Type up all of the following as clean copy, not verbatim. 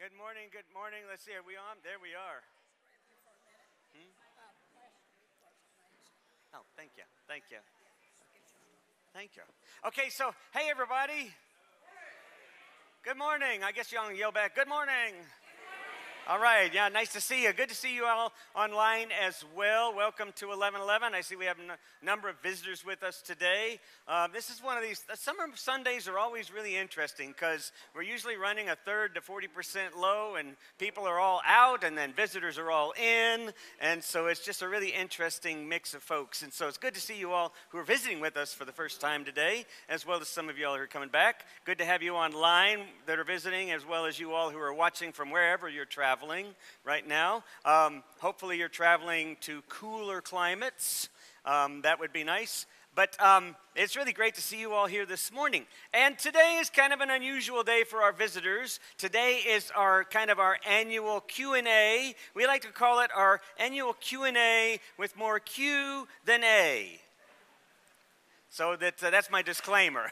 Good morning, good morning. Let's see, are we on? There we are. Oh, thank you, thank you. Thank you. Okay, so, hey everybody. Good morning. I guess y'all can yell back, good morning. All right, yeah, nice to see you. Good to see you all online as well. Welcome to 1111. I see we have a number of visitors with us today. This is one of these, summer Sundays are always really interesting because we're usually running a third to 40% low and people are all out and then visitors are all in. And so it's just a really interesting mix of folks. And so it's good to see you all who are visiting with us for the first time today, as well as some of you all who are coming back. Good to have you online that are visiting, as well as you all who are watching from wherever you're traveling right now. Hopefully you're traveling to cooler climates. That would be nice. But it's really great to see you all here this morning. And today is kind of an unusual day for our visitors. Today is our annual Q&A. We like to call it our annual Q&A with more Q than A. So that's my disclaimer.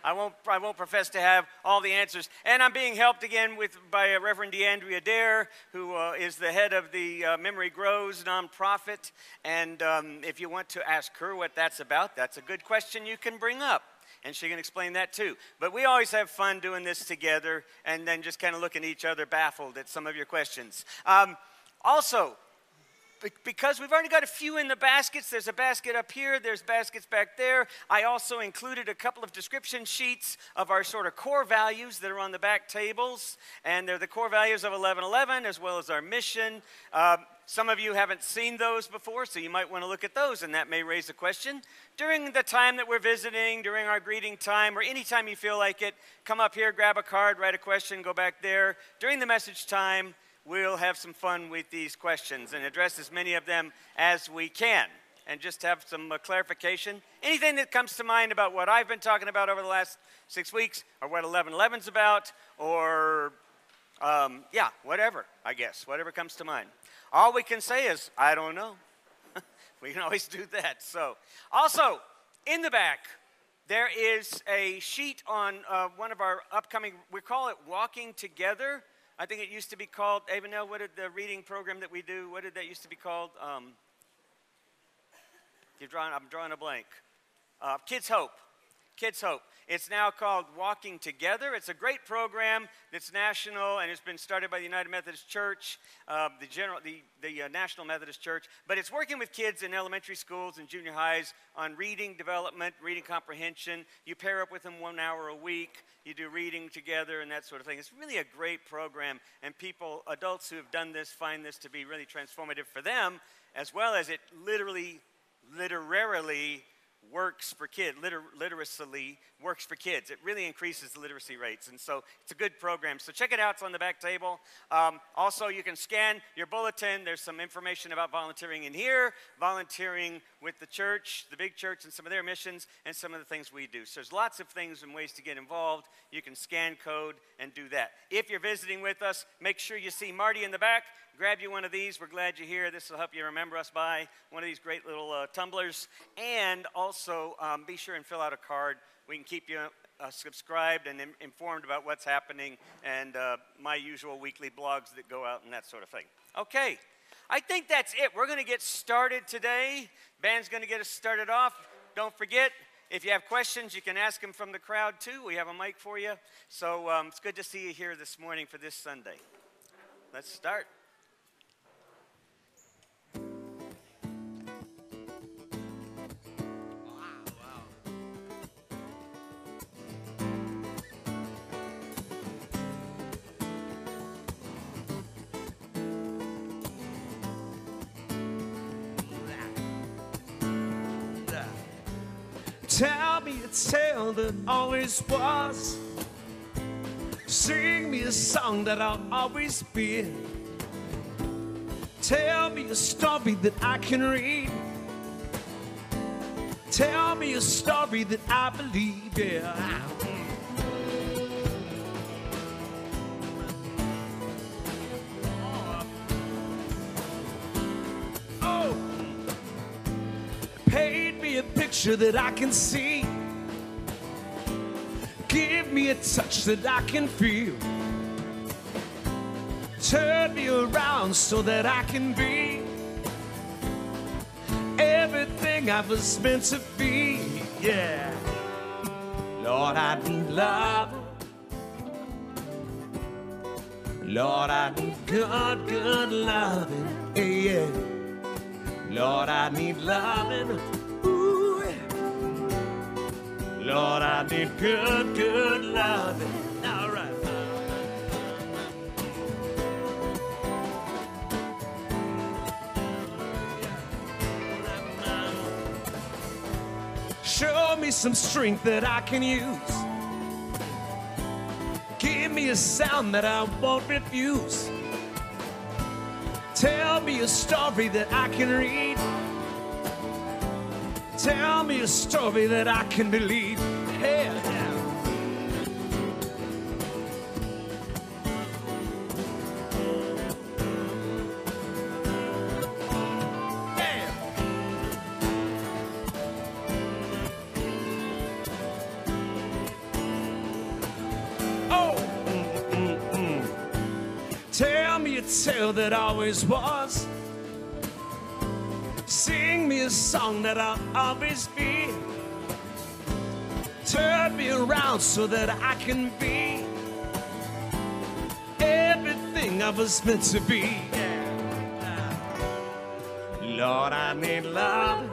I won't profess to have all the answers. And I'm being helped again by Reverend DeAndrea Dare, who is the head of the Memory Grows nonprofit. And if you want to ask her what that's about, that's a good question you can bring up. And she can explain that too. But we always have fun doing this together and then just kind of looking at each other baffled at some of your questions. Also, because we've already got a few in the baskets, there's a basket up here, there's baskets back there. I also included a couple of description sheets of our sort of core values that are on the back tables. And they're the core values of 1111 as well as our mission. Some of you haven't seen those before, so you might want to look at those, and that may raise a question. During the time that we're visiting, during our greeting time, or anytime you feel like it, come up here, grab a card, write a question, go back there. During the message time, we'll have some fun with these questions and address as many of them as we can. And just have some clarification. Anything that comes to mind about what I've been talking about over the last 6 weeks, or what 1111's about, or whatever, I guess. Whatever comes to mind. All we can say is, I don't know. We can always do that. So, also, in the back, there is a sheet on one of our upcoming, we call it Walking Together. I think it used to be called, Avenel, what did the reading program that we do, what did that used to be called? I'm drawing a blank. Kids Hope. Kids Hope. It's now called Walking Together. It's a great program that's national, and it's been started by the United Methodist Church, the National Methodist Church. But it's working with kids in elementary schools and junior highs on reading development, reading comprehension. You pair up with them 1 hour a week. You do reading together and that sort of thing. It's really a great program, and adults who have done this, find this to be really transformative for them, as well as it literarily works for kids, literacy works for kids. It really increases the literacy rates, and so it's a good program. So check it out. It's on the back table. Also, you can scan your bulletin. There's some information about volunteering in here, volunteering with the church, the big church, and some of their missions, and some of the things we do. So there's lots of things and ways to get involved. You can scan code and do that. If you're visiting with us, make sure you see Marty in the back. Grab you one of these. We're glad you're here. This will help you remember us by one of these great little tumblers. And also, be sure and fill out a card. We can keep you subscribed and informed about what's happening and my usual weekly blogs that go out and that sort of thing. Okay, I think that's it. We're going to get started today. Band's going to get us started off. Don't forget, if you have questions, you can ask them from the crowd too. We have a mic for you. So it's good to see you here this morning for this Sunday. Let's start. Tell me a tale that always was. Sing me a song that I'll always be. Tell me a story that I can read. Tell me a story that I believe, yeah. Oh, paint me a picture that I can see. Give me a touch that I can feel. Turn me around so that I can be everything I was meant to be. Yeah. Lord, I need love. Lord, I need good, good loving. Hey, yeah. Lord, I need loving. Ooh. Lord, I need good, good loving. All right. Show me some strength that I can use. Give me a sound that I won't refuse. Tell me a story that I can read. Tell me a story that I can believe. Hey, yeah. Tell me a tale that always was. Sing me a song that I'll always be. Turn me around so that I can be everything I was meant to be. Yeah. Lord, I need love.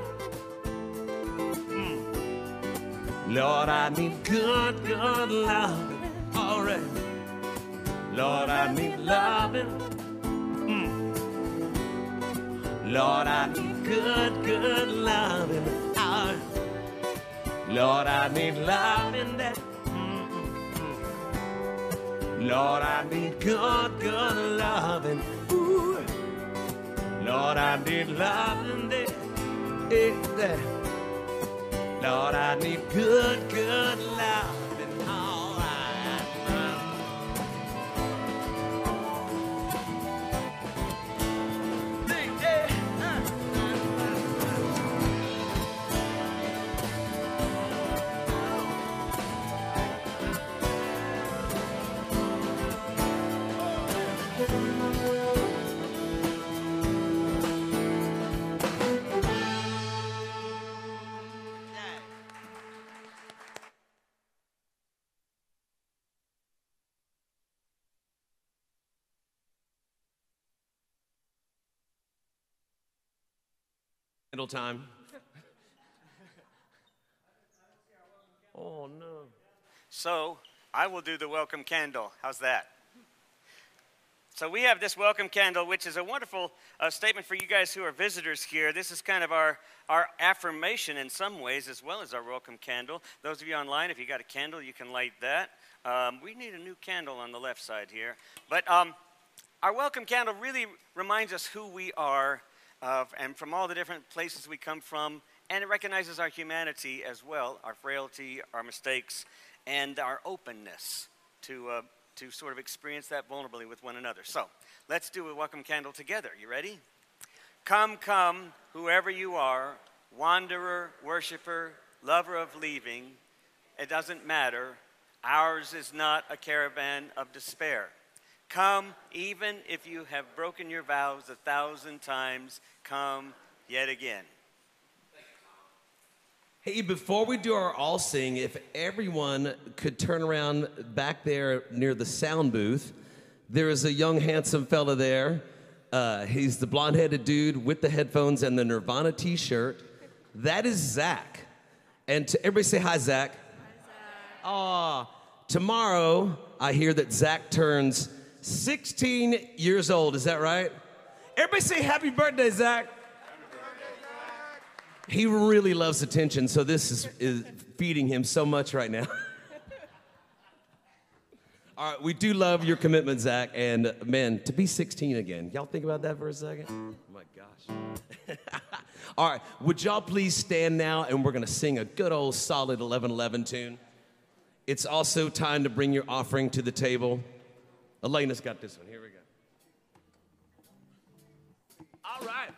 Lord, I need good, good love. All right. Lord, I need loving. Lord, I need good, good loving. Lord, I need loving that. Lord, I need good, good loving. Ooh. Lord, I need loving that. Lord, I need good, good loving. Candle time. Oh, no. So I will do the welcome candle. How's that? So we have this welcome candle, which is a wonderful statement for you guys who are visitors here. This is kind of our affirmation in some ways, as well as our welcome candle. Those of you online, if you got a candle, you can light that. We need a new candle on the left side here. But our welcome candle really reminds us who we are and from all the different places we come from. And it recognizes our humanity as well, our frailty, our mistakes, and our openness to sort of experience that vulnerably with one another. So let's do a welcome candle together. You ready? Come, come, whoever you are, wanderer, worshiper, lover of leaving, it doesn't matter. Ours is not a caravan of despair. Come, even if you have broken your vows 1,000 times, come yet again. Hey, before we do our all sing, if everyone could turn around back there near the sound booth, there is a young, handsome fella there. He's the blonde-headed dude with the headphones and the Nirvana t-shirt. That is Zach. And everybody say hi, Zach. Hi, Zach. Tomorrow, I hear that Zach turns 16 years old. Is that right? Everybody say happy birthday, Zach. He really loves attention, so this is feeding him so much right now. All right, we do love your commitment, Zach, and man, to be 16 again. Y'all think about that for a second? Oh my gosh. All right, would y'all please stand now, and we're gonna sing a good old solid 11:11 tune. It's also time to bring your offering to the table. Elena's got this one, here we go. All right.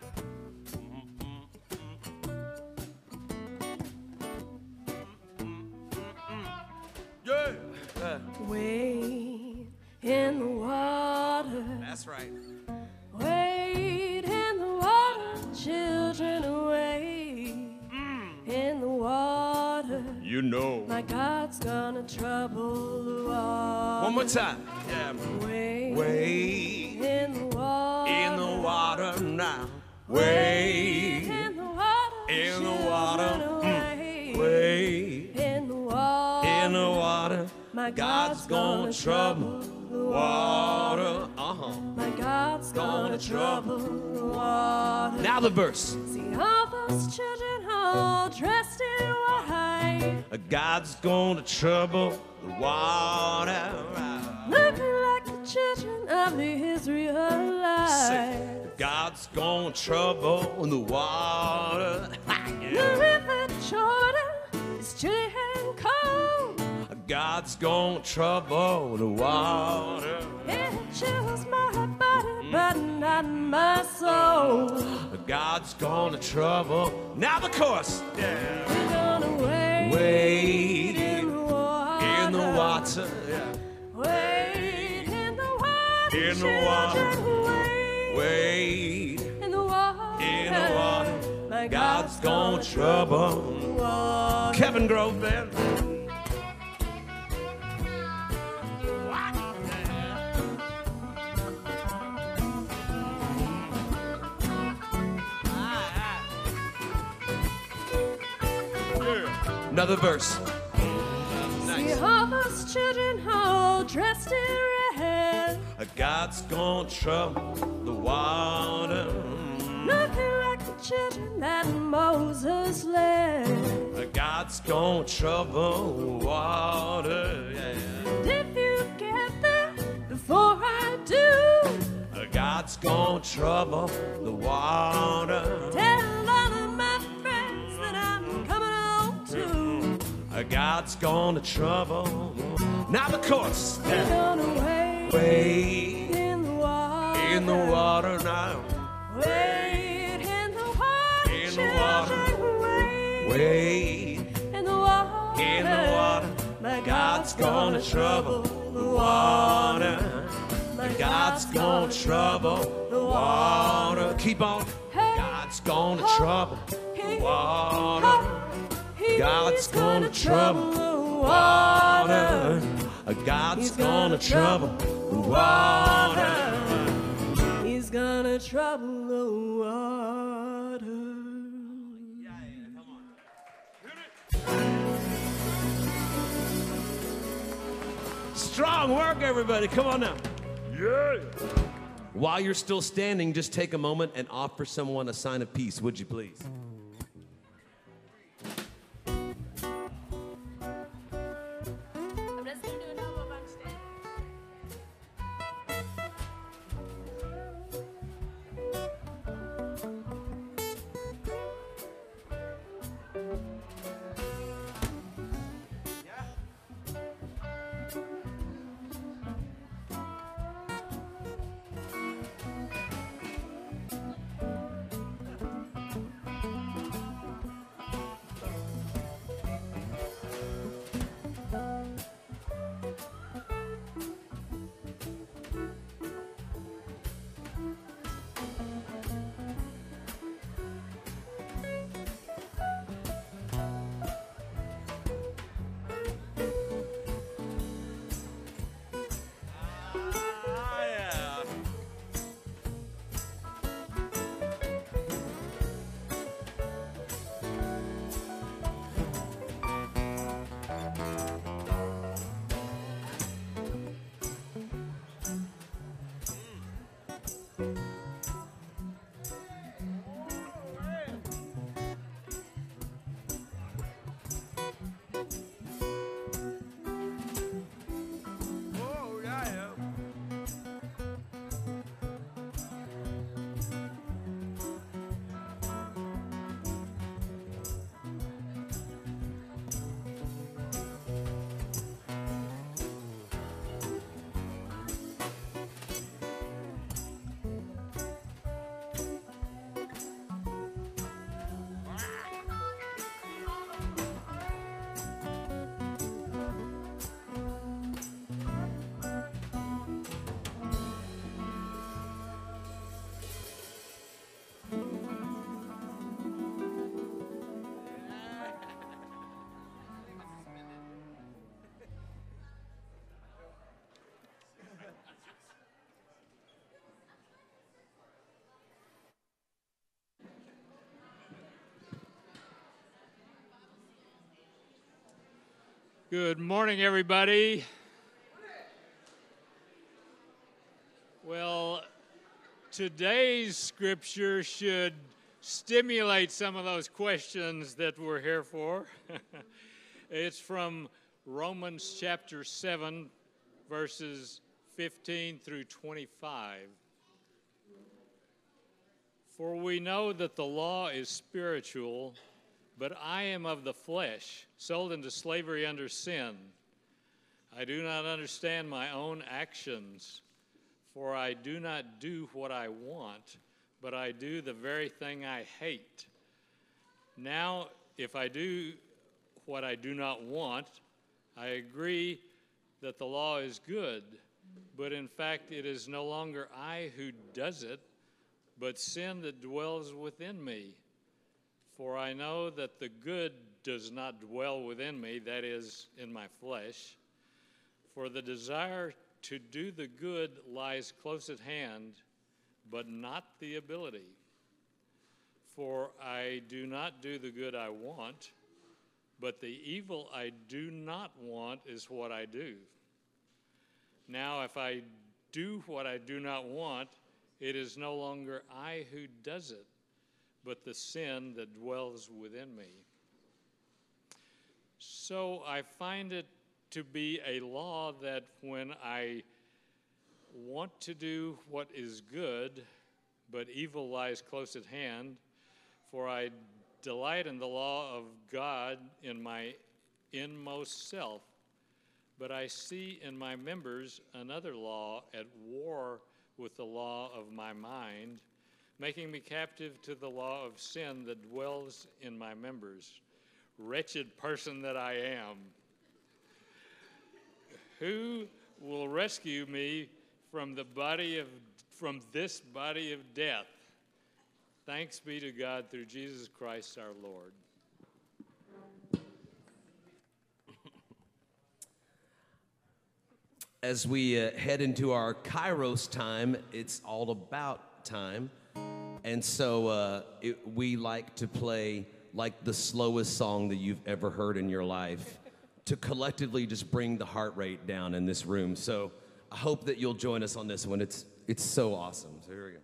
Yeah. Way in the water. water. That's right. Wade in the water, children, wade in the water. You know. My God's gonna trouble the water. One more time. Yeah. Wade in the water. In the water now. Wade in the water. In the water. Wade in the water. In the water. My God's gonna trouble the water. My God's gonna trouble the water. Now the verse. See all those children all dressed in white. God's gonna trouble the water. Looking like the children of the Israelites. God's gonna trouble the water. The river Jordan is chilly and cold. God's gonna trouble the water. It chills my body, but not my soul. God's gonna trouble. Now the chorus. Yeah. We're gonna wade in the water. In the water. Yeah. Wade in the water. In the water. Wade in the water. In the water. My God's gonna trouble the water. Kevin Grove Band. Another verse. See all those children all dressed in red. God's gonna trouble the water. Looking like the children that Moses led. God's gonna trouble the water. Yeah. If you get there before I do, God's gonna trouble the water. tell all of my friends that I'm coming home too. God's gonna trouble. Now the chorus. We're gonna Wade in the water. in the water now. Wade in the water. In the water. Wade Wade in the water. in the water. My God's gonna trouble the water. God's gonna trouble the water. Keep on. God's gonna trouble the water. God's gonna trouble the water. God's gonna trouble the water. He's gonna trouble the water. Strong work, everybody. Come on now. Yeah. While you're still standing, just take a moment and offer someone a sign of peace, would you please? Good morning, everybody. Well, today's scripture should stimulate some of those questions that we're here for. It's from Romans chapter 7, verses 15 through 25. For we know that the law is spiritual, but I am of the flesh, sold into slavery under sin. I do not understand my own actions, for I do not do what I want, but I do the very thing I hate. Now, if I do what I do not want, I agree that the law is good, but in fact it is no longer I who does it, but sin that dwells within me. For I know that the good does not dwell within me, that is, in my flesh. For the desire to do the good lies close at hand, but not the ability. For I do not do the good I want, but the evil I do not want is what I do. Now, if I do what I do not want, it is no longer I who does it, but the sin that dwells within me. So I find it to be a law that when I want to do what is good, but evil lies close at hand, for I delight in the law of God in my inmost self, but I see in my members another law at war with the law of my mind, making me captive to the law of sin that dwells in my members. Wretched person that I am. Who will rescue me from this body of death? Thanks be to God through Jesus Christ our Lord. As we head into our Kairos time, it's all about time. And so we like to play like the slowest song that you've ever heard in your life to collectively just bring the heart rate down in this room. So I hope that you'll join us on this one. It's so awesome. So here we go.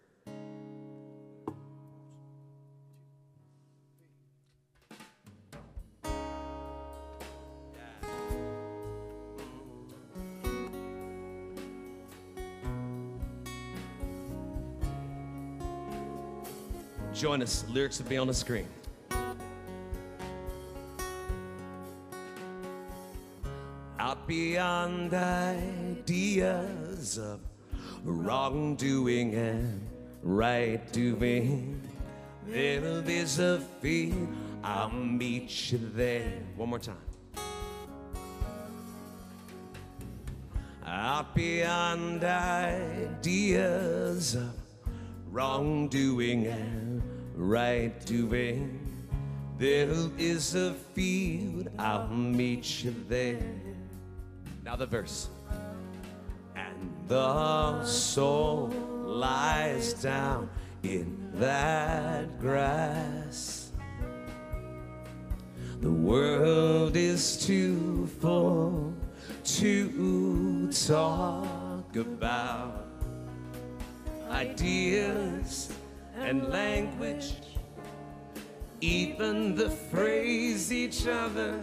Join us. Lyrics will be on the screen. Out beyond ideas of wrongdoing and right doing, there is a field, I'll meet you there. One more time. Out beyond ideas of wrongdoing and right doing, there is a field, I'll meet you there. Now the verse. And the soul lies down in that grass. The world is too full to talk about ideas and language, even the phrase each other,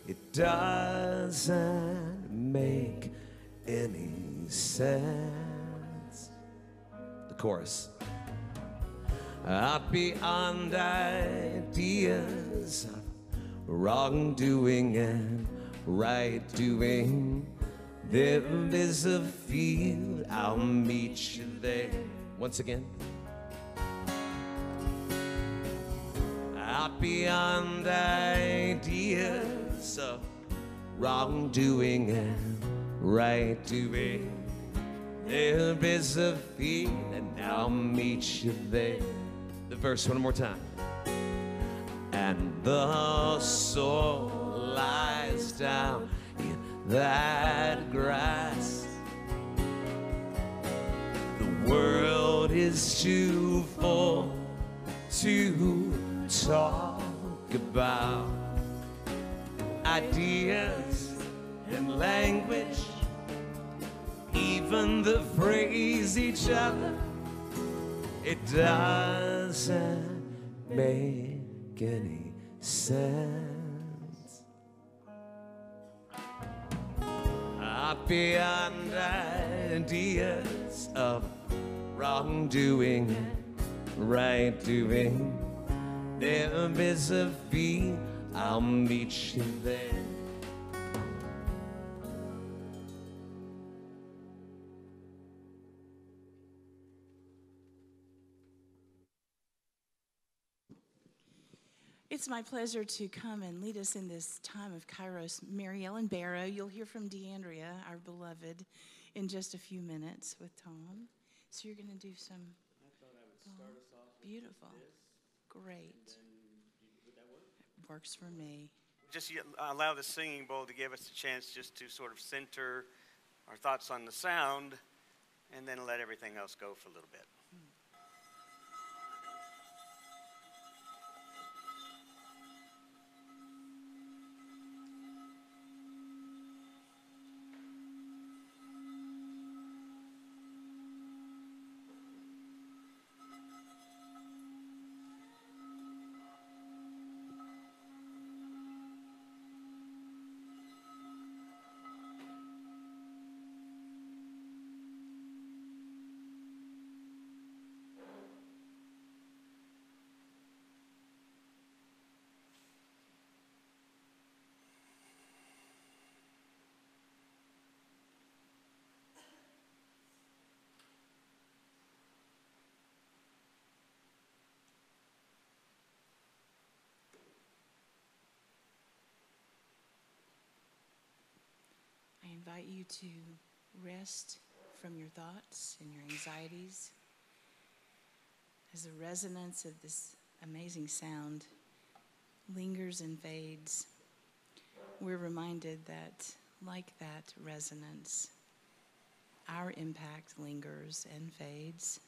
it doesn't make any sense. The chorus. Out beyond ideas of wrongdoing and right doing, there is a field, I'll meet you there. Once again. Out beyond ideas of wrongdoing and right doing, there is a field, and I'll meet you there. The verse one more time. And the soul lies down in that grass. The world is too full to talk about ideas and language, even the phrase each other, it doesn't make any sense. Beyond ideas of wrongdoing, right doing, there is a fee, I'll meet you there. It's my pleasure to come and lead us in this time of Kairos. Mary Ellen Barrow, you'll hear from DeAndrea, our beloved, in just a few minutes with Tom. So you're going to do some... I thought I would start us off with beautiful. This. Great. Would that work? Works for me. Just allow the singing bowl to give us a chance just to sort of center our thoughts on the sound, and then let everything else go for a little bit. I invite you to rest from your thoughts and your anxieties as the resonance of this amazing sound lingers and fades. We're reminded that, like that resonance, our impact lingers and fades.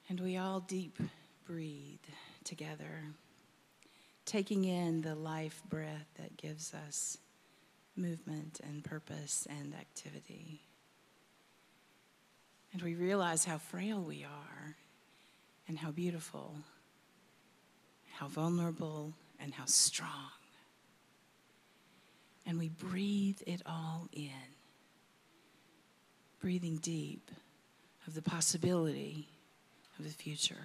And we all deep breathe together, taking in the life breath that gives us movement and purpose and activity. And we realize how frail we are and how beautiful, how vulnerable, and how strong. And we breathe it all in, breathing deep of the possibility of the future,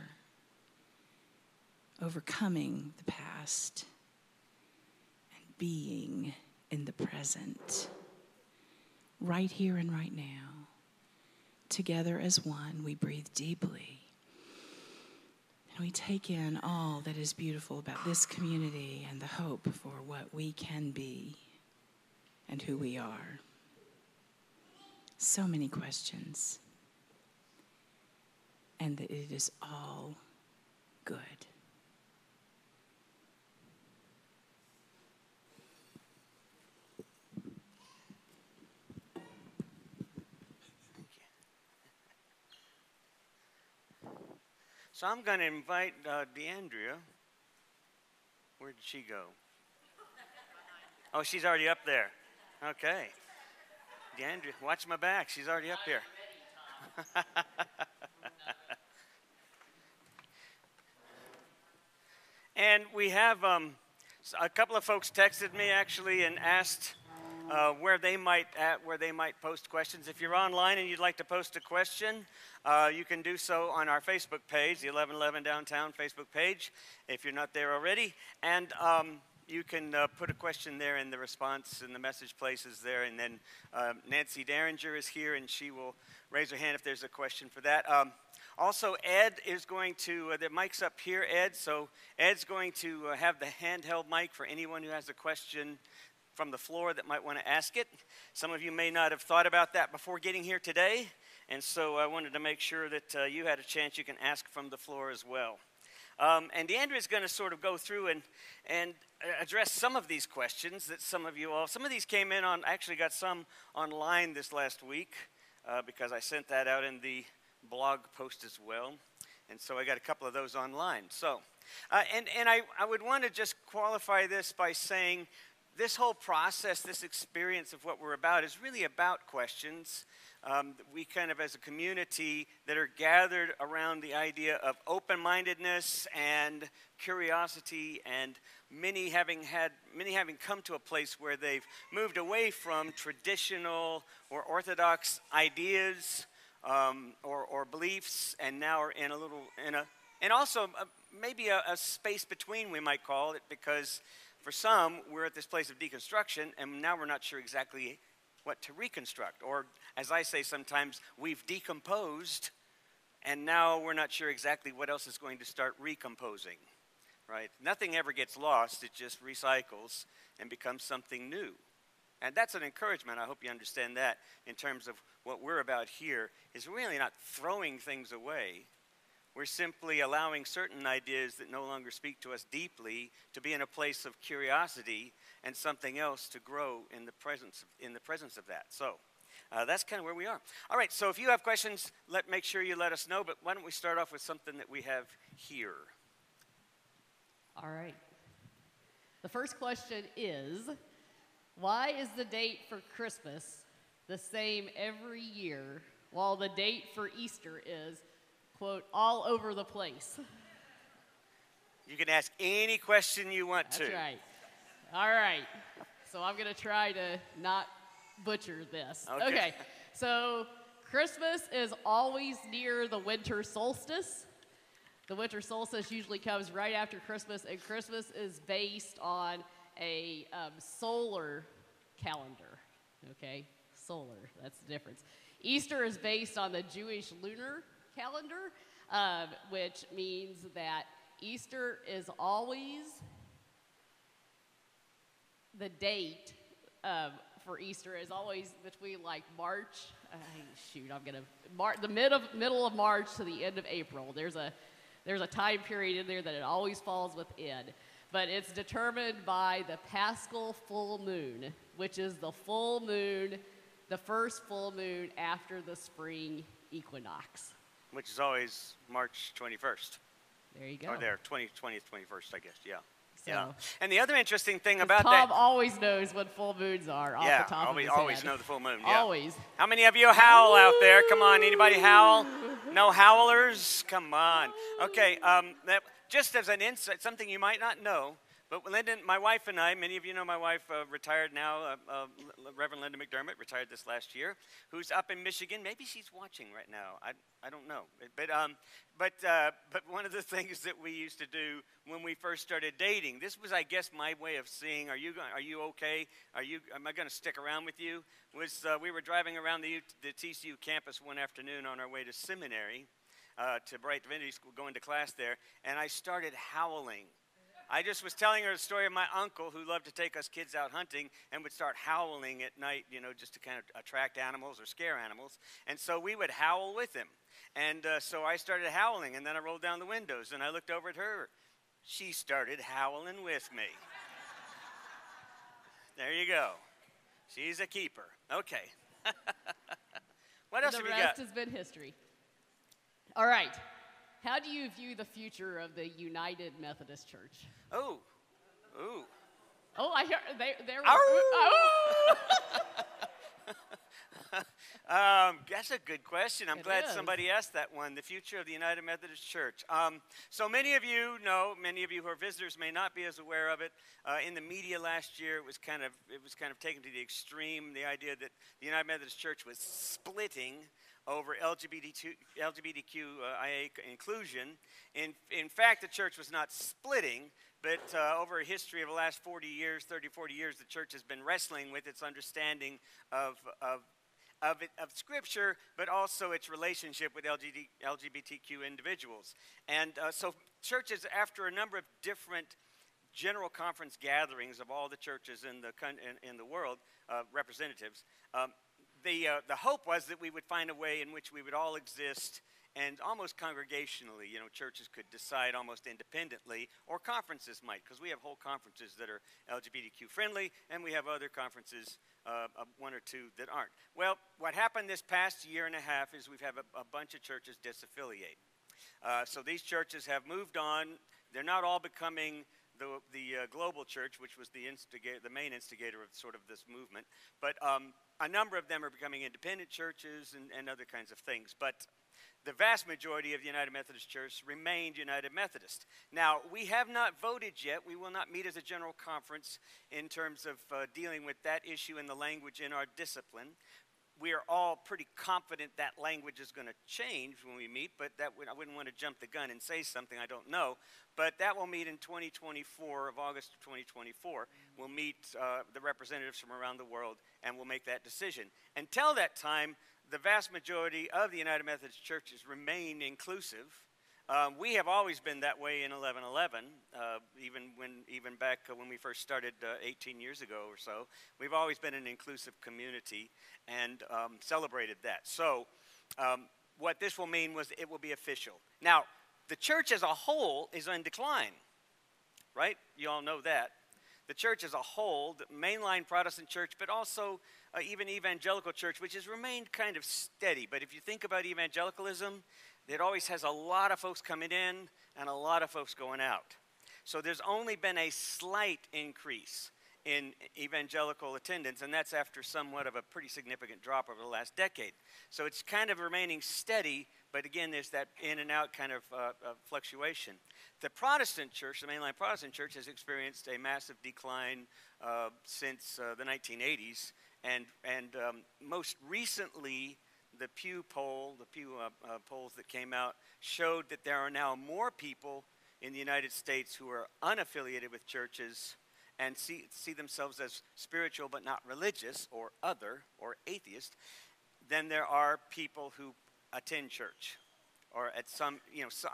overcoming the past, and being in the present, right here and right now. Together as one, we breathe deeply. And we take in all that is beautiful about this community and the hope for what we can be and who we are. So many questions. And that it is all good. So I'm going to invite DeAndrea. Where did she go? Oh, she's already up there. Okay. DeAndrea, watch my back. She's already up here. And we have a couple of folks texted me actually and asked where they might post questions. If you're online and you'd like to post a question, you can do so on our Facebook page, the 1111 Downtown Facebook page, if you're not there already. And you can put a question there in the response, and the message places there. And then Nancy Derringer is here, and she will raise her hand if there's a question for that. Also, Ed is going to, the mic's up here, Ed. So Ed's going to have the handheld mic for anyone who has a question from the floor that might want to ask it. Some of you may not have thought about that before getting here today. And so I wanted to make sure that you had a chance you can ask from the floor as well. And DeAndrea is going to sort of go through and address some of these questions that some of these came in on, actually got some online this last week because I sent that out in the blog post as well. And so I got a couple of those online. So And I would want to just qualify this by saying this whole process, this experience of what we're about is really about questions. We kind of, as a community that are gathered around the idea of open-mindedness and curiosity, and many having come to a place where they've moved away from traditional or orthodox ideas or beliefs, and now are and also maybe a space between, we might call it, because for some, we're at this place of deconstruction, and now we're not sure exactly what to reconstruct. Or, as I say sometimes, we've decomposed, and now we're not sure exactly what else is going to start recomposing, right? Nothing ever gets lost. It just recycles and becomes something new. And that's an encouragement. I hope you understand that in terms of what we're about here is really not throwing things away. We're simply allowing certain ideas that no longer speak to us deeply to be in a place of curiosity and something else to grow in the presence of that. So that's kind of where we are. All right, so if you have questions, make sure you let us know. But why don't we start off with something that we have here? All right. The first question is, why is the date for Christmas the same every year, while the date for Easter is, quote, all over the place? You can ask any question you want to. That's right. All right. So I'm going to try to not butcher this. Okay. So Christmas is always near the winter solstice. The winter solstice usually comes right after Christmas, and Christmas is based on a solar calendar. Okay? Solar. That's the difference. Easter is based on the Jewish lunar calendar, which means that Easter is always the date for Easter is always between like March. The middle of March to the end of April. There's a time period in there that it always falls within, but it's determined by the Paschal full moon, which is the full moon, the first full moon after the spring equinox. Which is always March 21st. There you go. Or there, 20th, 21st, I guess, yeah. So, yeah. And the other interesting thing about Tom that... always knows when full moons are off the top of his head. always know the full moon, yeah. Always. How many of you howl out there? Come on, anybody howl? No howlers? Come on. Okay, just as an insight, something you might not know, but Linda, my wife and I, many of you know my wife, retired now, Reverend Linda McDermott, retired this last year, who's up in Michigan. Maybe she's watching right now. I don't know. But one of the things that we used to do when we first started dating, this was, I guess, my way of seeing, are you okay? Am I going to stick around with you? Was we were driving around the TCU campus one afternoon on our way to seminary, to Bright Divinity School, going to class there, and I started howling. I just was telling her the story of my uncle who loved to take us kids out hunting and would start howling at night, just to kind of attract animals or scare animals. And so we would howl with him. And so I started howling, and then I rolled down the windows, and I looked over at her. She started howling with me. There you go. She's a keeper. Okay. What else have we got? The rest has been history. All right. How do you view the future of the United Methodist Church? Oh, I hear there. That's a good question. I'm glad somebody asked that one. The future of the United Methodist Church. So many of you know, many of you who are visitors may not be as aware of it. In the media last year, it was kind of taken to the extreme. The idea that the United Methodist Church was splitting over LGBTQIA inclusion. In fact, the church was not splitting, but over a history of the last 40 years, the church has been wrestling with its understanding of Scripture, but also its relationship with LGBTQ individuals. And so churches, after a number of different general conference gatherings of all the churches in the world, representatives, the hope was that we would find a way in which we would all exist and almost congregationally, churches could decide almost independently, or conferences might, because we have whole conferences that are LGBTQ friendly, and we have other conferences, one or two that aren't. Well, what happened this past year and a half is we've had a bunch of churches disaffiliate. So these churches have moved on. They're not all becoming the global church, which was the main instigator of sort of this movement. But a number of them are becoming independent churches and other kinds of things. But the vast majority of the United Methodist Church remained United Methodist. Now, we have not voted yet. We will not meet as a general conference in terms of dealing with that issue and the language in our discipline. We are all pretty confident that language is going to change when we meet, but I wouldn't want to jump the gun and say something I don't know. But that will meet in 2024, of August of 2024. We'll meet the representatives from around the world, and we'll make that decision. Until that time, the vast majority of the United Methodist churches remain inclusive. We have always been that way in 1111, even back when we first started 18 years ago or so. We've always been an inclusive community and celebrated that. So what this will mean was it will be official. Now, the church as a whole is in decline, right? You all know that. The church as a whole, the mainline Protestant church, but also even evangelical church, which has remained kind of steady. But if you think about evangelicalism, it always has a lot of folks coming in and a lot of folks going out. So there's only been a slight increase in evangelical attendance, and that's after somewhat of a pretty significant drop over the last decade. So it's kind of remaining steady, but again, there's that in and out kind of fluctuation. The Protestant church, the mainline Protestant church, has experienced a massive decline since the 1980s, and most recently, the Pew polls that came out showed that there are now more people in the United States who are unaffiliated with churches and see themselves as spiritual but not religious or other or atheist than there are people who attend church, or at some,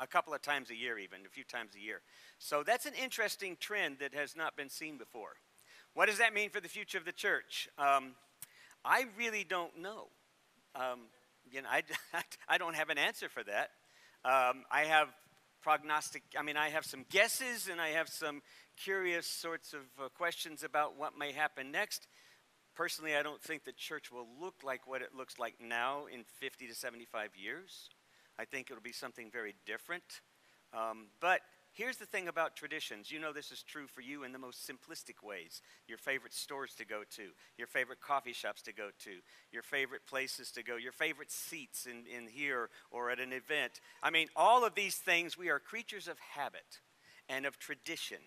a couple of times a year, even a few times a year. So that's an interesting trend that has not been seen before. What does that mean for the future of the church? I really don't know. I don't have an answer for that. I have some guesses, and I have some curious sorts of questions about what may happen next. Personally, I don't think the church will look like what it looks like now in 50 to 75 years. I think it'll be something very different. But here's the thing about traditions. You know this is true for you in the most simplistic ways. Your favorite stores to go to, your favorite coffee shops to go to, your favorite places to go, your favorite seats in here or at an event. I mean, all of these things, we are creatures of habit and of tradition,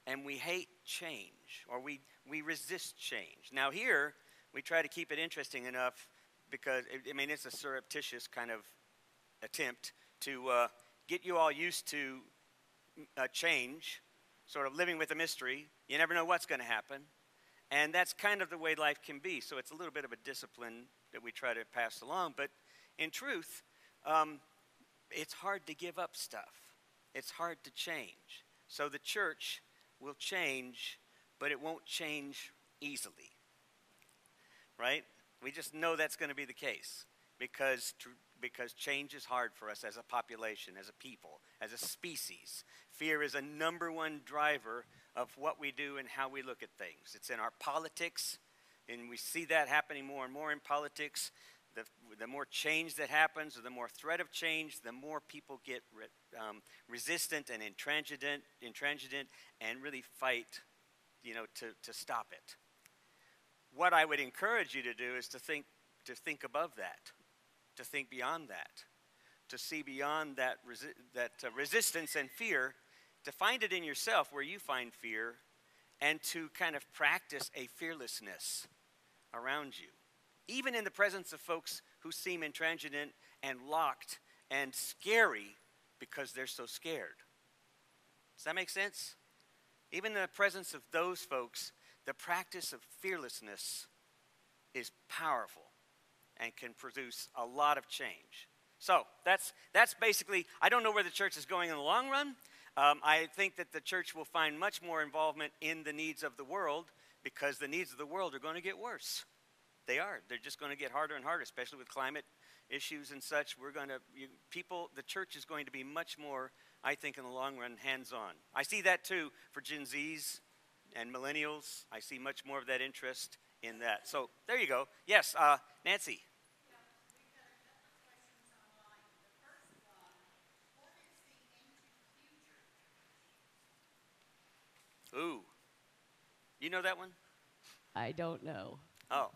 and we hate change, or we resist change. Now here, we try to keep it interesting enough because, it's a surreptitious kind of attempt to get you all used to change, sort of living with a mystery. You never know what's going to happen. And that's kind of the way life can be. So it's a little bit of a discipline that we try to pass along. But in truth, it's hard to give up stuff. It's hard to change. So the church will change, but it won't change easily. Right? We just know that's going to be the case because change is hard for us as a population, as a people, as a species. Fear is a number one driver of what we do and how we look at things. It's in our politics, and we see that happening more and more in politics. The more change that happens, or the more threat of change, the more people get resistant and intransigent and really fight, to stop it. What I would encourage you to do is to think above that, to think beyond that, to see beyond that resistance and fear, to find it in yourself where you find fear, and to kind of practice a fearlessness around you, even in the presence of folks who seem intransigent and locked and scary because they're so scared. Does that make sense? Even in the presence of those folks, the practice of fearlessness is powerful and can produce a lot of change. So that's basically, I don't know where the church is going in the long run. I think that the church will find much more involvement in the needs of the world because the needs of the world are going to get worse. They are. They're just going to get harder and harder, especially with climate issues and such. The church is going to be much more, I think, in the long run, hands-on. I see that too for Gen Zs and millennials. I see much more of that interest in that. So there you go. Yes, Nancy. Ooh. You know that one? I don't know. Oh.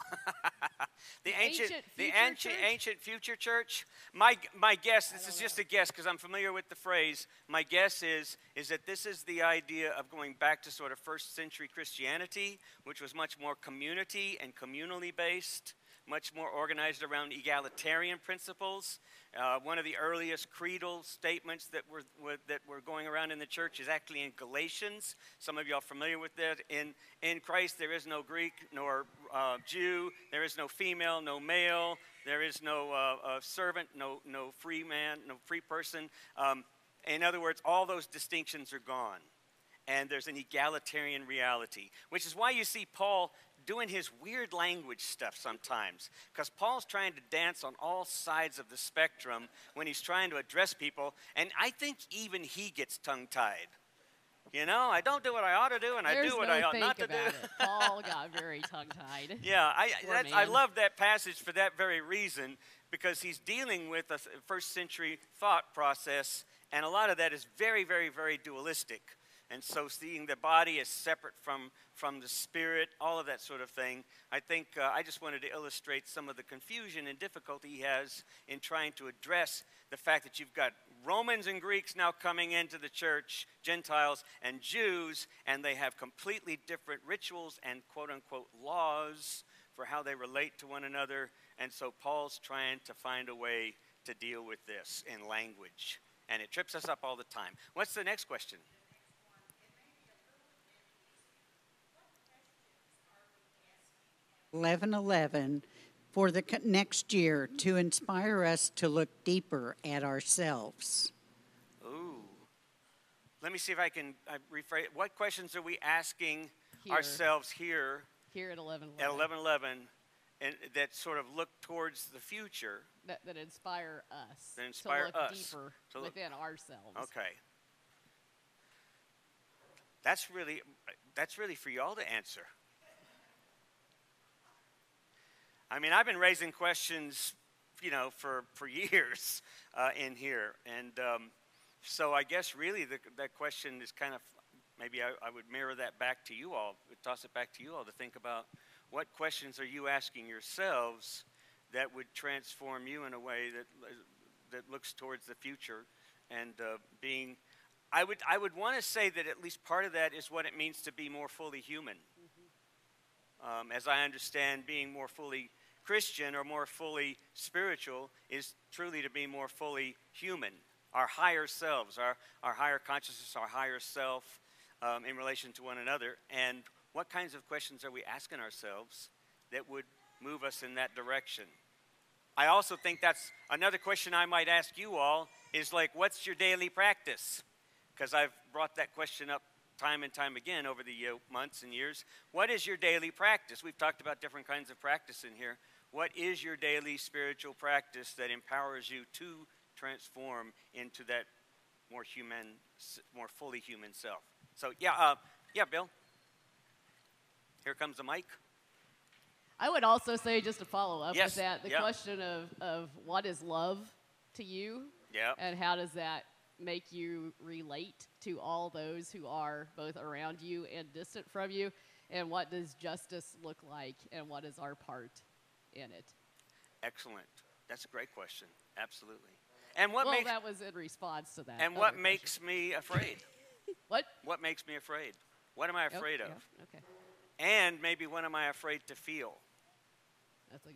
The Future ancient future church. My guess, this is just a guess because I'm familiar with the phrase. My guess is that this is the idea of going back to sort of first century Christianity, which was much more community and communally based, much more organized around egalitarian principles. One of the earliest creedal statements that were going around in the church is actually in Galatians. Some of you are familiar with that. In Christ there is no Greek nor Jew. There is no female, no male. There is no servant, no free man, no free person. In other words, all those distinctions are gone. And there's an egalitarian reality, which is why you see Paul doing his weird language stuff sometimes, because Paul's trying to dance on all sides of the spectrum when he's trying to address people, and I think even he gets tongue-tied. You know, I don't do what I ought to do, and I do what I ought not to do. Paul got very tongue-tied. Yeah, I love that passage for that very reason, because he's dealing with a first century thought process, and a lot of that is very, very, very dualistic. And so seeing the body as separate from the spirit, all of that sort of thing, I think I just wanted to illustrate some of the confusion and difficulty he has in trying to address the fact that you've got Romans and Greeks now coming into the church, Gentiles and Jews, and they have completely different rituals and quote-unquote laws for how they relate to one another. And so Paul's trying to find a way to deal with this in language. And it trips us up all the time. What's the next question? 11:11 for the next year to inspire us to look deeper at ourselves. Ooh. Let me see if I can rephrase. What questions are we asking ourselves here? Here at 11:11. At 11:11, and that sort of look towards the future. That inspire us. That inspire to look us. deeper To look, within ourselves. Okay. That's really for y'all to answer. I mean, I've been raising questions, for years in here. And so I guess really that question is kind of, maybe I would mirror that back to you all, toss it back to you all to think about what questions are you asking yourselves that would transform you in a way that looks towards the future and being. I would want to say that at least part of that is what it means to be more fully human. Mm-hmm. As I understand, being more fully Christian or more fully spiritual is truly to be more fully human. Our higher selves, our higher consciousness, our higher self in relation to one another. And what kinds of questions are we asking ourselves that would move us in that direction? I also think that's another question I might ask you all is like, what's your daily practice? Because I've brought that question up time and time again over the months and years. What is your daily practice? We've talked about different kinds of practice in here. What is your daily spiritual practice that empowers you to transform into that more fully human self? So, Bill. Here comes the mic. I would also say, just to follow up Yes. with that, the question of what is love to you? Yeah. And how does that make you relate to all those who are both around you and distant from you? And what does justice look like? And what is our part in it? Excellent. That's a great question. Absolutely. And that was in response to that. And what makes me afraid? What? What makes me afraid? What am I afraid of? Yeah, okay. And maybe what am I afraid to feel? That's a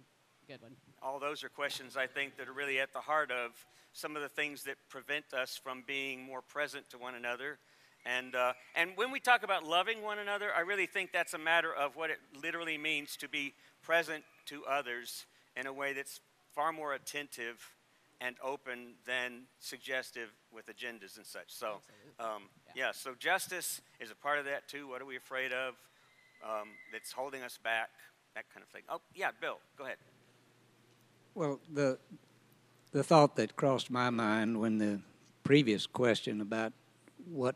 good one. All those are questions I think that are really at the heart of some of the things that prevent us from being more present to one another. And when we talk about loving one another, I really think that's a matter of what it literally means to be present to others in a way that's far more attentive and open than suggestive with agendas and such. So, so justice is a part of that too. What are we afraid of that's holding us back? That kind of thing. Oh, yeah, Bill, go ahead. Well, the thought that crossed my mind when the previous question about what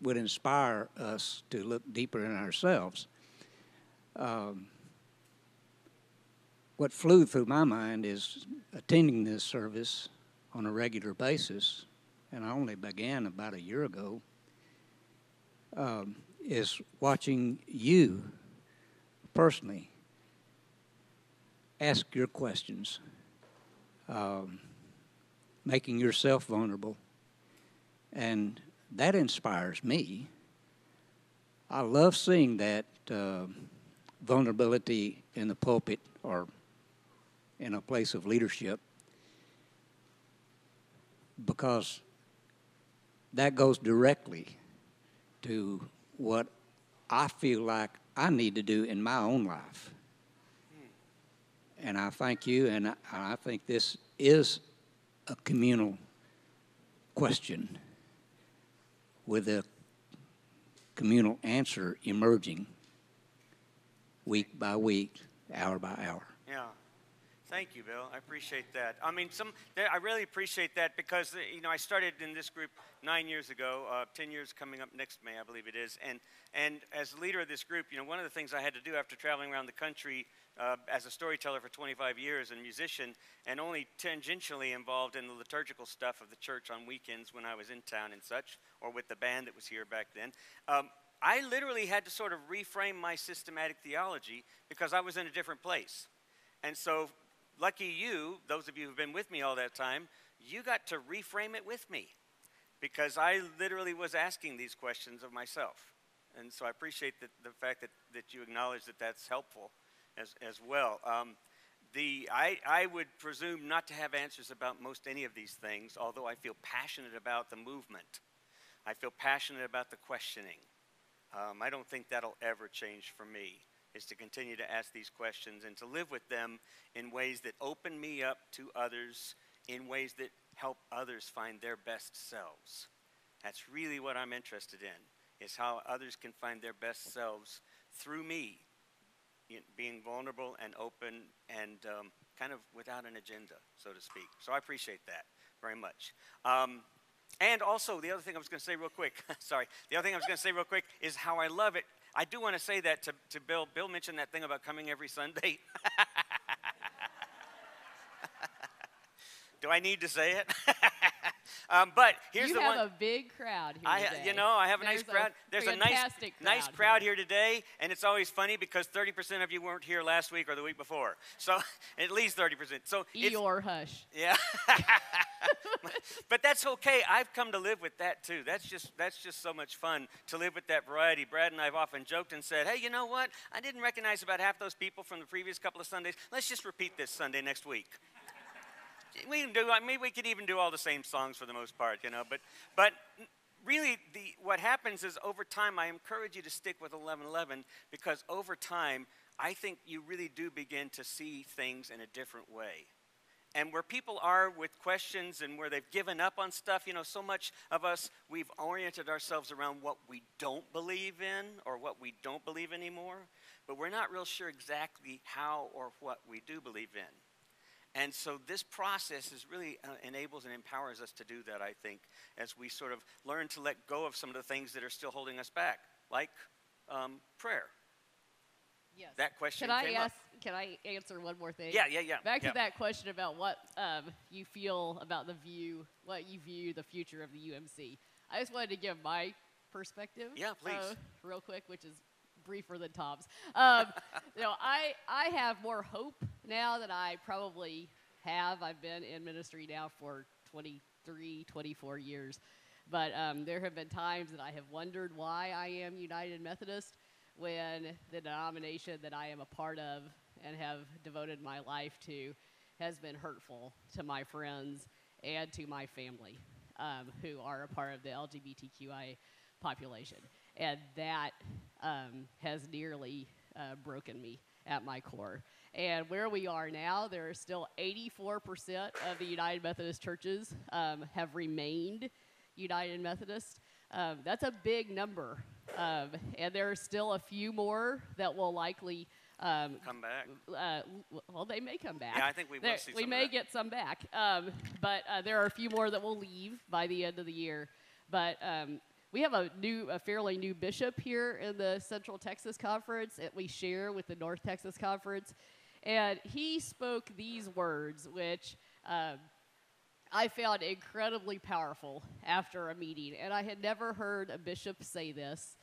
would inspire us to look deeper in ourselves, what flew through my mind is attending this service on a regular basis, and I only began about a year ago. is watching you personally ask your questions, making yourself vulnerable, and that inspires me. I love seeing that vulnerability in the pulpit or in a place of leadership, because that goes directly to what I feel like I need to do in my own life. And I thank you, and I think this is a communal question with a communal answer emerging week by week, hour by hour. Yeah. Thank you, Bill. I appreciate that. I mean, I really appreciate that because, I started in this group 9 years ago, 10 years coming up next May, I believe it is. And as leader of this group, one of the things I had to do after traveling around the country as a storyteller for 25 years and musician, and only tangentially involved in the liturgical stuff of the church on weekends when I was in town and such, or with the band that was here back then, I literally had to sort of reframe my systematic theology because I was in a different place. And so, lucky you, those of you who've been with me all that time, you got to reframe it with me because I literally was asking these questions of myself. And so I appreciate the fact that you acknowledge that that's helpful as well. I would presume not to have answers about most any of these things, although I feel passionate about the movement. I feel passionate about the questioning. I don't think that'll ever change for me, is to continue to ask these questions and to live with them in ways that open me up to others, in ways that help others find their best selves. That's really what I'm interested in, is how others can find their best selves through me, being vulnerable and open and kind of without an agenda, so to speak. So I appreciate that very much. And also, the other thing I was going to say real quick, is how I love it. I do want to say that to Bill. Bill mentioned that thing about coming every Sunday. Do I need to say it? But here's the one. You have a big crowd here today. I have a nice crowd. There's a nice crowd here today, and it's always funny because 30% of you weren't here last week or the week before. So at least 30%. So Eeyore hush. Yeah. But that's okay. I've come to live with that too. That's just so much fun to live with that variety. Brad and I have often joked and said, hey, you know what? I didn't recognize about half those people from the previous couple of Sundays. Let's just repeat this Sunday next week. We could even do all the same songs for the most part, But really, what happens is over time, I encourage you to stick with 11:11 because over time, I think you really do begin to see things in a different way. And where people are with questions and where they've given up on stuff, so much of us, we've oriented ourselves around what we don't believe in or what we don't believe anymore, but we're not real sure exactly how or what we do believe in. And so this process is really enables and empowers us to do that, I think, as we sort of learn to let go of some of the things that are still holding us back, like prayer. Yes. That question came up. Can I answer one more thing? Yeah. Back to that question about what you feel about what you view the future of the UMC. I just wanted to give my perspective. Yeah, please. Real quick, which is briefer than Tom's. I have more hope now than I probably have. I've been in ministry now for 23, 24 years. But there have been times that I have wondered why I am United Methodist when the denomination that I am a part of and have devoted my life to has been hurtful to my friends and to my family who are a part of the LGBTQI population. And that has nearly broken me at my core. And where we are now, there are still 84% of the United Methodist churches have remained United Methodist. That's a big number. And there are still a few more that will likely come back. Well, they may come back. Yeah, I think we will see some We may get some back. But there are a few more that will leave by the end of the year. But we have a fairly new bishop here in the Central Texas Conference that we share with the North Texas Conference. And he spoke these words, which I found incredibly powerful after a meeting. And I had never heard a bishop say this.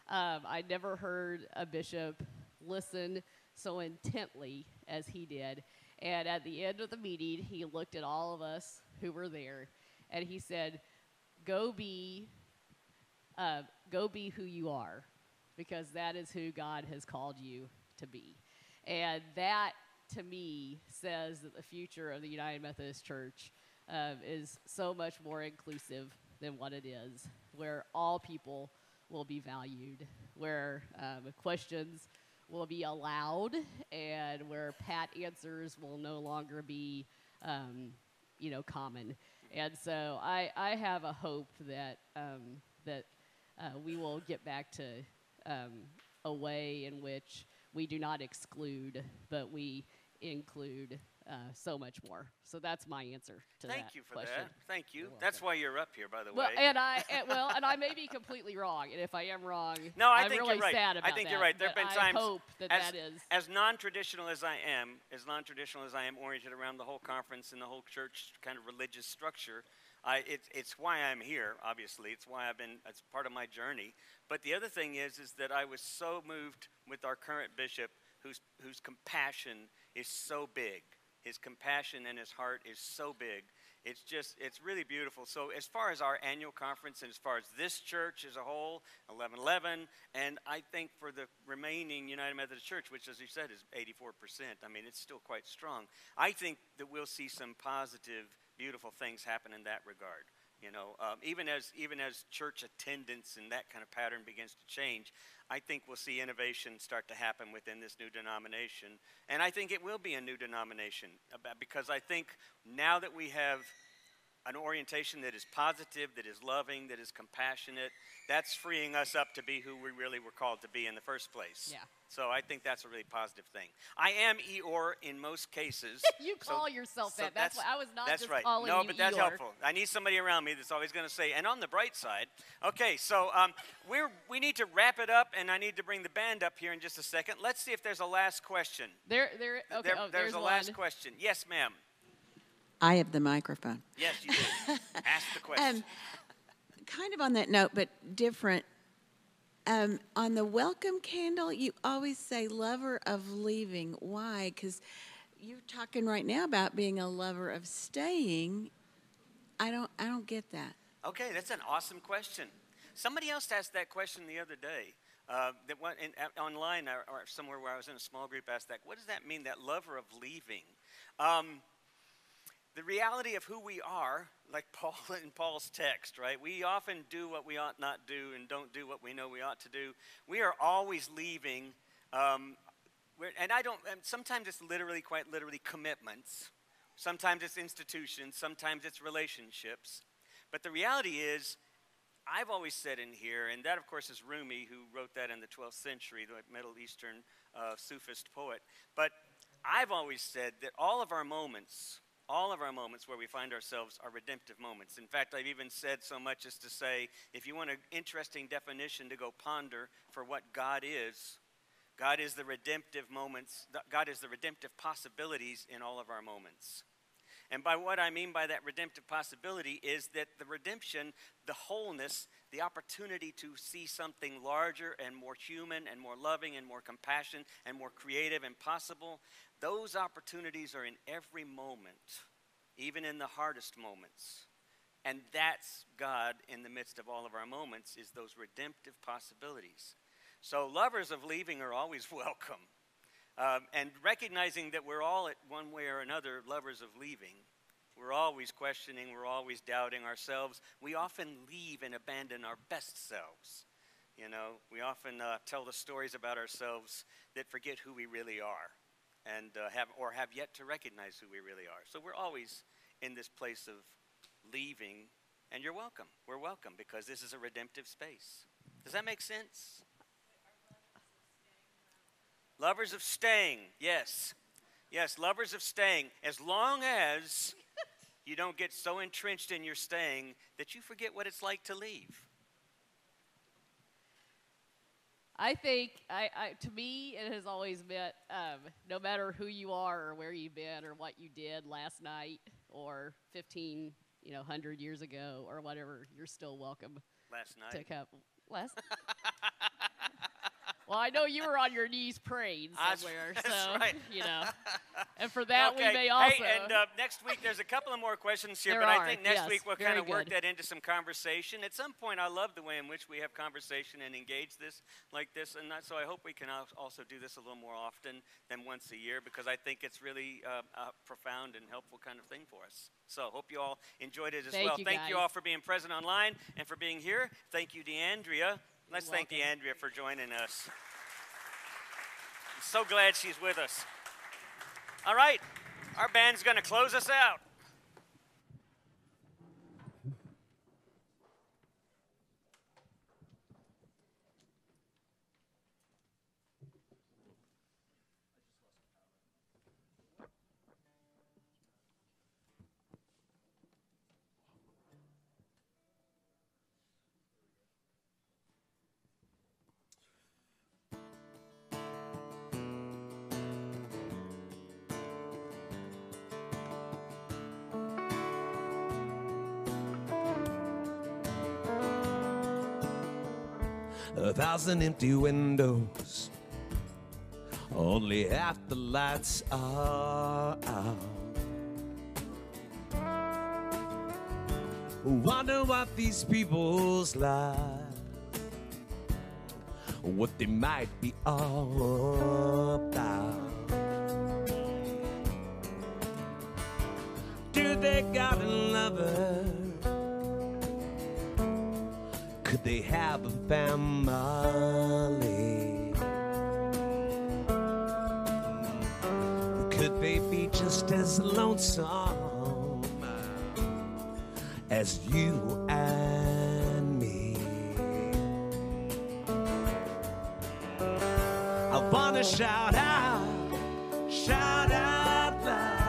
I never heard a bishop listen so intently as he did. And at the end of the meeting, he looked at all of us who were there, and he said, go be who you are, because that is who God has called you to be. And that, to me, says that the future of the United Methodist Church is so much more inclusive than what it is, where all people will be valued, where questions will be allowed, and where pat answers will no longer be, common. And so I have a hope that we will get back to a way in which we do not exclude, but we include so much more. So that's my answer to that Thank you for question. that. Thank you. That's why you're up here, by the Well, way. and I may be completely wrong, and if I am wrong, No, I I'm think really you're right. sad about I think that, you're right. There have but been times I hope that that is. as non-traditional as I am, oriented around the whole conference and the whole church kind of religious structure. It's why I'm here. Obviously, it's why it's part of my journey. But the other thing is that I was so moved with our current bishop, whose compassion is so big. His compassion and his heart is so big. It's really beautiful. So as far as our annual conference and as far as this church as a whole, 1111, and I think for the remaining United Methodist Church, which as you said is 84%, I mean, it's still quite strong. I think that we'll see some positive, beautiful things happen in that regard. Even as church attendance and that kind of pattern begins to change, I think we'll see innovation start to happen within this new denomination. And I think it will be a new denomination because I think now that we have an orientation that is positive, that is loving, that is compassionate, that's freeing us up to be who we really were called to be in the first place. Yeah. So I think that's a really positive thing. I am Eeyore in most cases. You call yourself that. That's why I was not that's just right. calling no, you but that's Eeyore. helpful. I need somebody around me that's always going to say, and on the bright side. Okay, so we need to wrap it up, and I need to bring the band up here in just a second. Let's see if there's a last question. Okay, there's a one. last question. Yes, ma'am. I have the microphone. Yes, you do. Ask the question. Kind of on that note, but different. On the welcome candle, you always say lover of leaving. Why? Because you're talking right now about being a lover of staying. I don't get that. Okay, that's an awesome question. Somebody else asked that question the other day. Online or somewhere where I was in a small group asked that. What does that mean, that lover of leaving? The reality of who we are, like Paul in Paul's text, right? We often do what we ought not do and don't do what we know we ought to do. We are always leaving, and sometimes it's quite literally commitments. Sometimes it's institutions. Sometimes it's relationships. But the reality is, I've always said in here, and that of course is Rumi, who wrote that in the 12th century, the Middle Eastern Sufist poet. But I've always said that all of our moments where we find ourselves are redemptive moments. In fact, I've even said so much as to say, if you want an interesting definition to go ponder for what God is the redemptive moments. God is the redemptive possibilities in all of our moments. And by what I mean by that redemptive possibility is that the redemption, the wholeness, the opportunity to see something larger and more human and more loving and more compassionate and more creative and possible, those opportunities are in every moment, even in the hardest moments. And that's God in the midst of all of our moments, is those redemptive possibilities. So lovers of leaving are always welcome. And recognizing that we're all at one way or another lovers of leaving. We're always questioning, we're always doubting ourselves. We often leave and abandon our best selves. We often tell the stories about ourselves that forget who we really are and have yet to recognize who we really are. So we're always in this place of leaving, and you're welcome. We're welcome because this is a redemptive space. Does that make sense? Lovers of staying, yes. Yes, lovers of staying, as long as you don't get so entrenched in your staying that you forget what it's like to leave. I think, to me, it has always meant no matter who you are or where you've been or what you did last night or 100 years ago or whatever, you're still welcome. Last night. To come. Well, I know you were on your knees praying somewhere, That's so right. you know. And for that, Okay. we may also. Hey, and next week there's a couple of more questions here, There but are, I think next yes, week we'll very kind of work good. that into some conversation. At some point, I love the way in which we have conversation and engage this like this, and so I hope we can also do this a little more often than once a year, because I think it's really a profound and helpful kind of thing for us. So hope you all enjoyed it as well. Thank you all for being present online and for being here. Thank you, DeAndrea. Let's thank DeAndrea for joining us. I'm so glad she's with us. All right, our band's going to close us out. A thousand empty windows, only half the lights are out. Wonder what these people's lives, what they might be all about. Do they got a lover? Could they have a family? Could they be just as lonesome as you and me? I wanna shout out loud.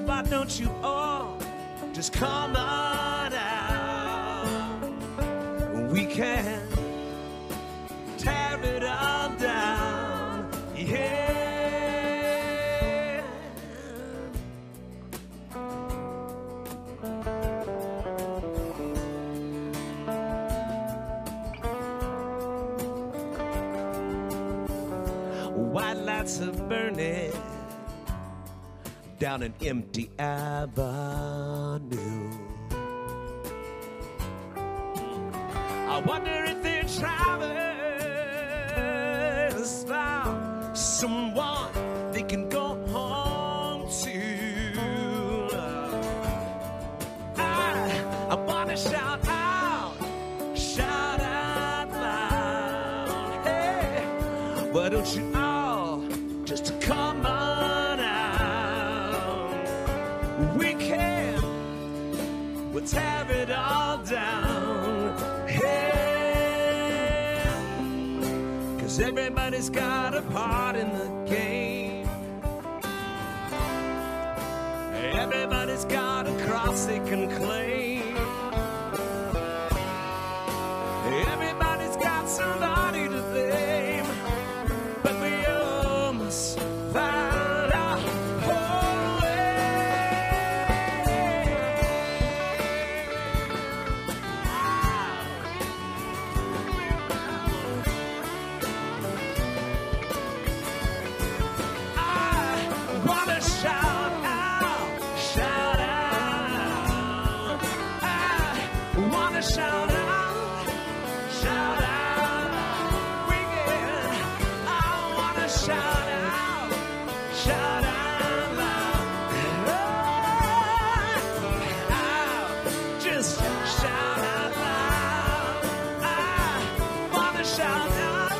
Why don't you all just come on out? We can tear it all down, yeah. White lights are burning down an empty avenue. I wonder if their travelers found someone they can go home to. I want to shout out loud. Hey, why don't you all just come on out? We can, we'll tear it all down. Cause everybody's got a part in the game. Everybody's got a cross they can claim. Everybody's got somebody to blame. But we all must find our own shout out, we can. I wanna shout out loud. Just shout out loud. I wanna shout out loud.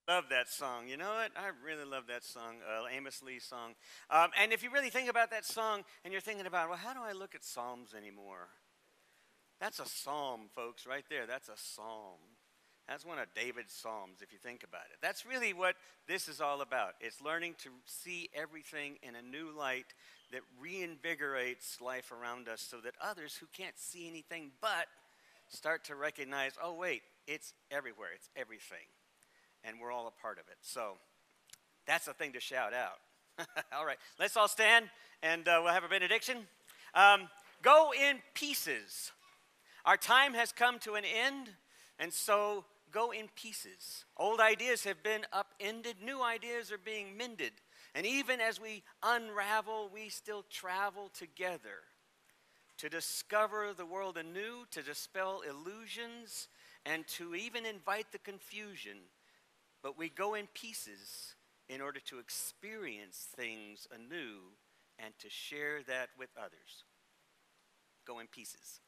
Love that song. You know what? I really love that song, Amos Lee's song. And if you really think about that song and you're thinking about, well, how do I look at Psalms anymore? That's a psalm, folks, right there. That's a psalm. That's one of David's Psalms, if you think about it. That's really what this is all about. It's learning to see everything in a new light that reinvigorates life around us so that others who can't see anything but start to recognize, oh, wait, it's everywhere. It's everything. And we're all a part of it. So that's a thing to shout out. All right, let's all stand, and we'll have a benediction. Go in pieces. Our time has come to an end, and so go in pieces. Old ideas have been upended. New ideas are being mended. And even as we unravel, we still travel together to discover the world anew, to dispel illusions, and to even invite the confusion. But we go in pieces in order to experience things anew and to share that with others. Go in pieces.